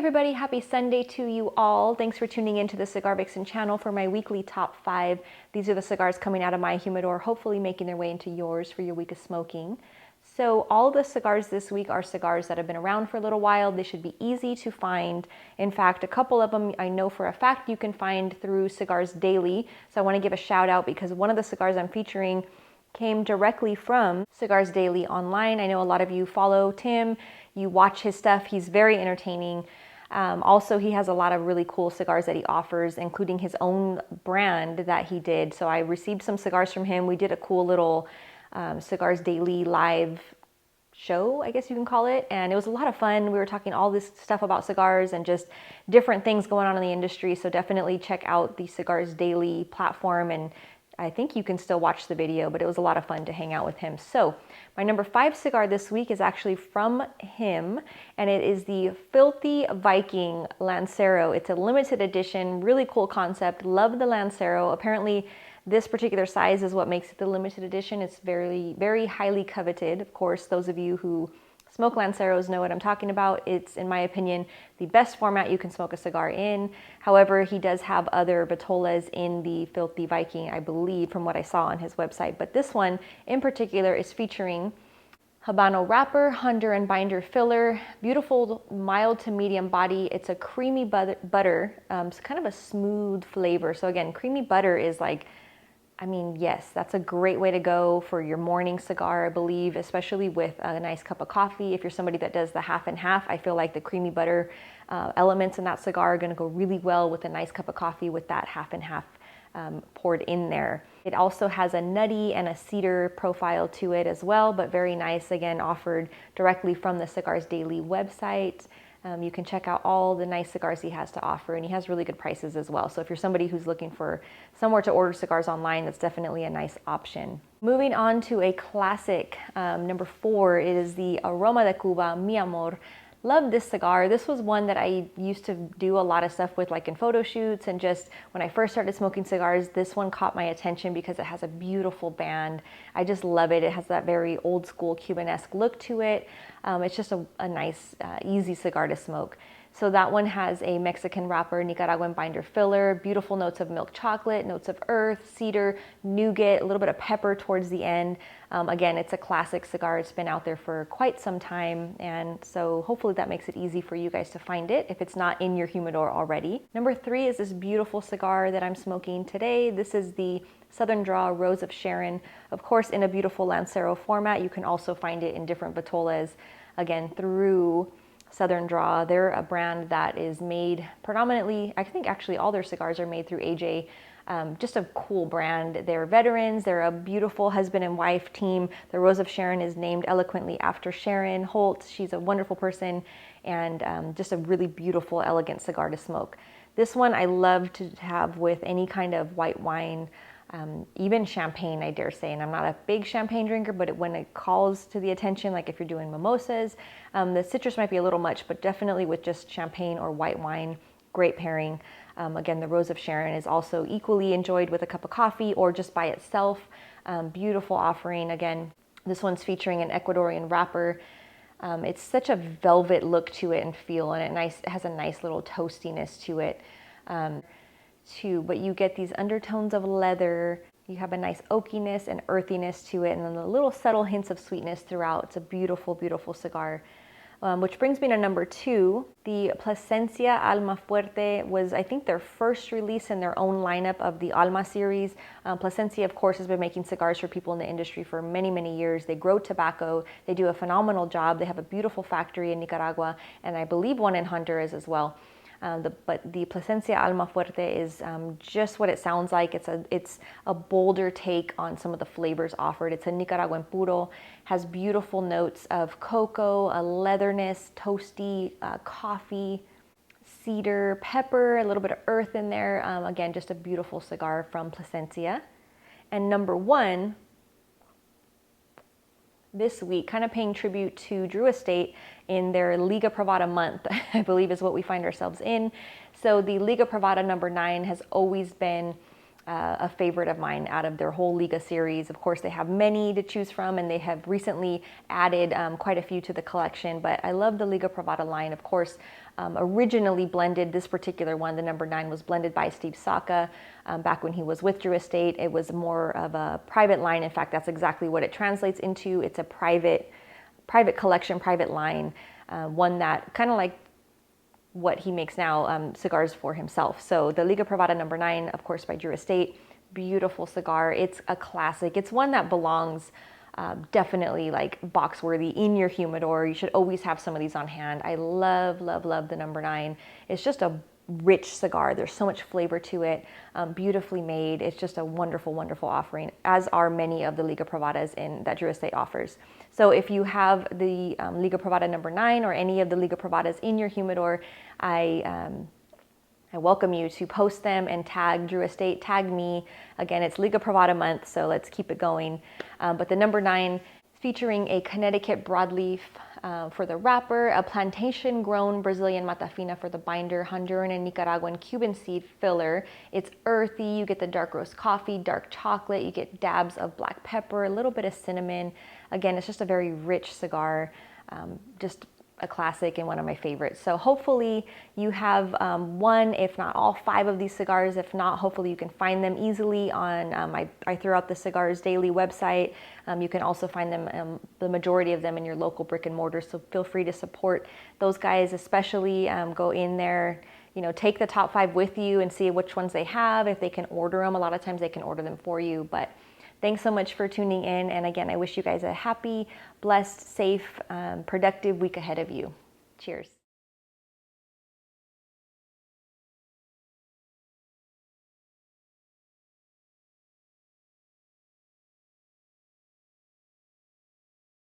everybody, happy Sunday to you all. Thanks for tuning into the Cigar Vixen channel for my weekly top 5. These are the cigars coming out of my humidor, hopefully making their way into yours for your week of smoking. So all the cigars this week are cigars that have been around for a little while. They should be easy to find. In fact, a couple of them I know for a fact you can find through Cigars Daily. So I want to give a shout out because one of the cigars I'm featuring came directly from Cigars Daily online. I know a lot of you follow Tim, you watch his stuff. He's very entertaining. Also, he has a lot of really cool cigars that he offers, including his own brand that he did. So I received some cigars from him. We did a cool little Cigars Daily live show, I guess you can call it. And it was a lot of fun. We were talking all this stuff about cigars and just different things going on in the industry. So definitely check out the Cigars Daily platform, and I think you can still watch the video, but it was a lot of fun to hang out with him. So my number 5 cigar this week is actually from him, and it is the Filthy Viking Lancero. It's a limited edition, really cool concept. Love the Lancero. Apparently this particular size is what makes it the limited edition. It's very, very highly coveted. Of course, those of you who smoke Lanceros know what I'm talking about. It's, in my opinion, the best format you can smoke a cigar in. However, he does have other vitolas in the Filthy Viking, I believe, from what I saw on his website. But this one in particular is featuring Habano wrapper, Hunter and binder filler, beautiful mild to medium body. It's a creamy butter, it's kind of a smooth flavor. So again, creamy butter is like, I mean, yes, that's a great way to go for your morning cigar, I believe, especially with a nice cup of coffee. If you're somebody that does the half and half, I feel like the creamy butter elements in that cigar are going to go really well with a nice cup of coffee with that half and half poured in there. It also has a nutty and a cedar profile to it as well, but very nice, again, offered directly from the Cigars Daily website. You can check out all the nice cigars he has to offer, and he has really good prices as well. So if you're somebody who's looking for somewhere to order cigars online, that's definitely a nice option. Moving on to a classic, number 4 is the Aroma de Cuba, Mi Amor. Love this cigar. This was one that I used to do a lot of stuff with, like in photo shoots, and just when I first started smoking cigars, this one caught my attention because it has a beautiful band. I just love it. It has that very old school Cuban-esque look to it. It's just a nice, easy cigar to smoke. So that one has a Mexican wrapper, Nicaraguan binder filler, beautiful notes of milk chocolate, notes of earth, cedar, nougat, a little bit of pepper towards the end. Again, it's a classic cigar. It's been out there for quite some time, and so hopefully that makes it easy for you guys to find it if it's not in your humidor already. Number 3 is this beautiful cigar that I'm smoking today. This is the Southern Draw Rose of Sharon, of course in a beautiful Lancero format. You can also find it in different vitolas, again, through Southern Draw. They're a brand that is made predominantly, I think actually all their cigars are made through AJ. Just a cool brand. They're veterans. They're a beautiful husband and wife team. The Rose of Sharon is named eloquently after Sharon Holt. She's a wonderful person, and just a really beautiful, elegant cigar to smoke. This one I love to have with any kind of white wine, even champagne, I dare say. And I'm not a big champagne drinker, but when it calls to the attention, like if you're doing mimosas, the citrus might be a little much, but definitely with just champagne or white wine, great pairing. Again, the Rose of Sharon is also equally enjoyed with a cup of coffee or just by itself. Beautiful offering. Again, this one's featuring an Ecuadorian wrapper. It's such a velvet look to it and feel, and it has a nice little toastiness to it. But you get these undertones of leather. You have a nice oakiness and earthiness to it, and then the little subtle hints of sweetness throughout. It's a beautiful, beautiful cigar. Which brings me to number 2. The Plasencia Alma Fuerte was, I think, their first release in their own lineup of the Alma series. Plasencia, of course, has been making cigars for people in the industry for many, many years. They grow tobacco. They do a phenomenal job. They have a beautiful factory in Nicaragua, and I believe one in Honduras as well. But the Plasencia Alma Fuerte is just what it sounds like. It's a bolder take on some of the flavors offered. It's a Nicaraguan puro, has beautiful notes of cocoa, a leatherness, toasty, coffee, cedar, pepper, a little bit of earth in there. Again, just a beautiful cigar from Plasencia. And number 1, this week, kind of paying tribute to Drew Estate in their Liga Privada month, I believe is what we find ourselves in. So the Liga Privada number 9 has always been a favorite of mine out of their whole Liga series. Of course, they have many to choose from, and they have recently added quite a few to the collection, but I love the Liga Privada line. Of course, originally blended, this particular one, the number 9, was blended by Steve Saka back when he was with Drew Estate. It was more of a private line. In fact, that's exactly what it translates into. It's a private collection, private line, one that kind of like what he makes now, cigars for himself. So the Liga Privada number 9, of course, by Drew Estate, beautiful cigar. It's a classic. It's one that belongs definitely like box worthy in your humidor. You should always have some of these on hand. I love, love, love the number 9. It's just a rich cigar. There's so much flavor to it, beautifully made. It's just a wonderful, wonderful offering, as are many of the Liga Privadas that Drew Estate offers. So if you have the Liga Privada number 9 or any of the Liga Privadas in your humidor, I welcome you to post them and tag Drew Estate, tag me. Again, it's Liga Privada month, so let's keep it going. But the number 9, featuring a Connecticut broadleaf for the wrapper, a plantation-grown Brazilian matafina for the binder, Honduran and Nicaraguan Cuban seed filler. It's earthy. You get the dark roast coffee, dark chocolate. You get dabs of black pepper, a little bit of cinnamon. Again, it's just a very rich cigar, just a classic and one of my favorites. So hopefully you have one, if not all 5 of these cigars. If not, hopefully you can find them easily on, I throw out the Cigars Daily website. You can also find them, the majority of them, in your local brick and mortar. So feel free to support those guys, especially go in there, take the top 5 with you and see which ones they have, if they can order them. A lot of times they can order them for you, but thanks so much for tuning in. And again, I wish you guys a happy, blessed, safe, productive week ahead of you. Cheers.